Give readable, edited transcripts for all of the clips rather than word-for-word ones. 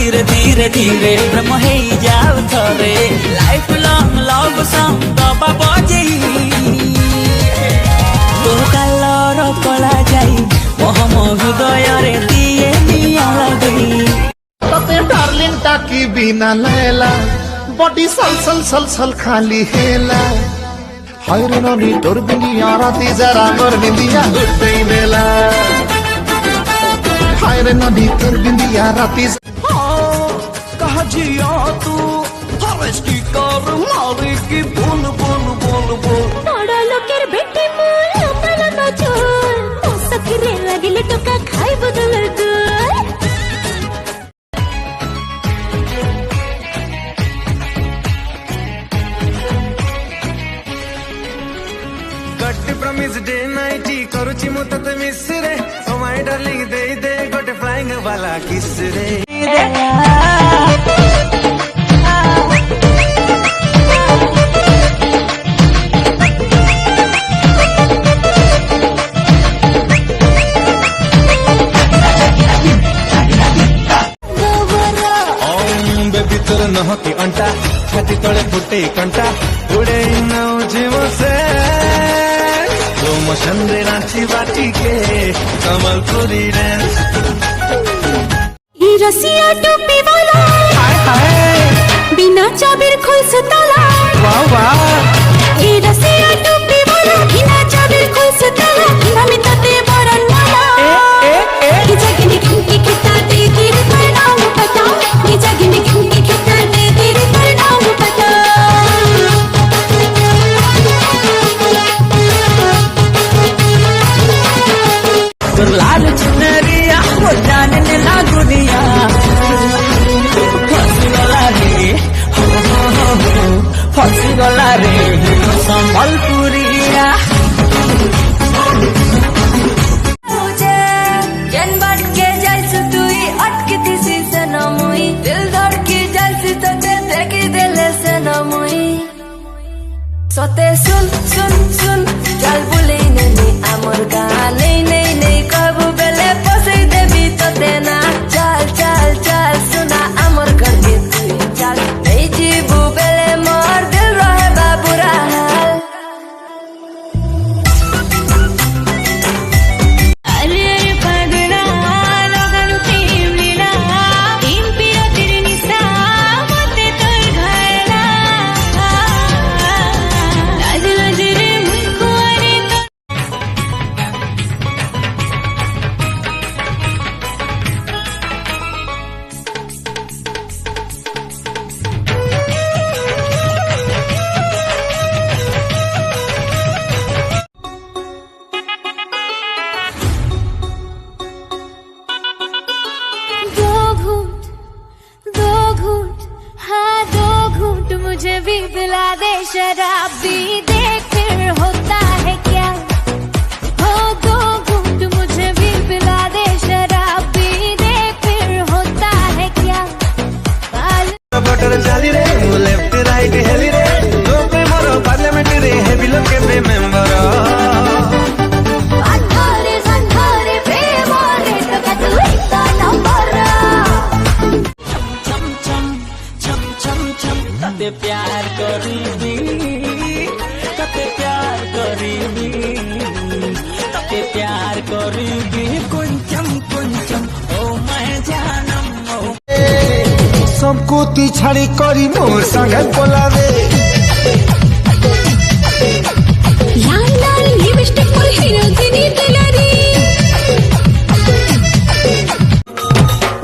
धीरे धीरे धीरे प्रेम हो जाऊ थरे लाइफ लॉन्ग लव सॉन्ग दबा बजेई तो कालर कला जाई मोहम हृदय रे दिए निया लगई तते डार्लिंग टाकी बिना लैला बॉडी सल सल सल सल खाली हेला हाय रे ननी तोर बिंदिया राती जरा मोर बिंदिया उठते बेला हाय रे ननी तोर बिंदिया राती कहा जिया तू हर स्टिकर मारे की बोल बोल बोल बोल बड़ा लोकेर बेटी मोर अपना तो चोर तो सकरे लगले टोका खाई बदल दो गट्टी प्रमिस डे नाइट करुची मु तते मिस रे ओ माय डार्लिंग दे दे गोटे फ्लाइंग वाला किस रे नहकी अंटा छाती तले फुटे कंटा उड़े नाउ जीव से तो मोशन रे नाची बाटी के कमल पूरी डांस ये रसिया टोपी वाला हाय हाय बिना चाबिर खुल से ताला वाह वाह ये रसिया टोपी वाला बिना चाबिर खुल से ताला मम्मी तते बरन वाला ये जगह में घंटी खिता दे गिर पर नाम पता ये जगह में घंटी खिता दे गिर पर नाम पता लाल चुनरिया वो जानने ना दुनिया फंसी गला रे संबलपुरिया मुझे जन बट के जैसे तुई अटकती सी सनमुई दिल धड़ की जैसे तो देखी दिल सनमुई सोते सुन सुन सुन चल बुले नहीं आमर गाने नहीं नहीं कब बेले पसे देवी तो देना चल चल चल सुना आमर घर के तुई चल नहीं जीबू बेले मोर दिल रहे बाबूरा हाल अरे अरे पगड़ा लोगन तीवलीला तीन पिया तेरे निसा मते तोर घायला लाज लाज रे मुझको अरे दो घूंट हाँ दो घूंट मुझे भी पिला दे शराब भी देख फिर होता है क्या हो दो घूंट मुझे भी पिला दे शराब भी देख फिर होता है क्या बटर चाली रे लेफ्ट राइट हेली रे लो पे मोरो पार्लियामेंट रे हेवी लोग के पे मेंबर अंधारे प्रेम और तो कतल इतना नंबर छम छम छम छम छम तते प्यार करीबी तते प्यार करीबी तते प्यार करीबी कुंचम कुंचम ओ मैं जानम ओ सबको ती छाड़ी करी मोर संगे बोलावे लाल लाल लिपस्टिक पर हीरोगिनी दुलारी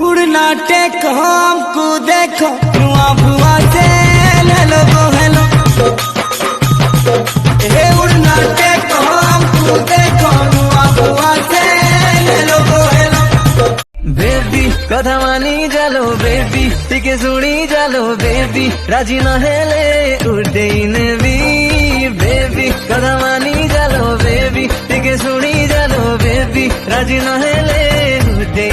उड़ना टेक हमको देखो नुआ भुआ से हेलो हेलो हे उड़ना टेक हमको देखो नुआ भुआ से हेलो हेलो बेबी कथा मानी जालो बेबी टिके सुनी जालो बेबी राजी न हेले उड़े भी बेबी कथा मानी जालो बेबी टिके सुनी जालो बेबी राजी न हेले उड़े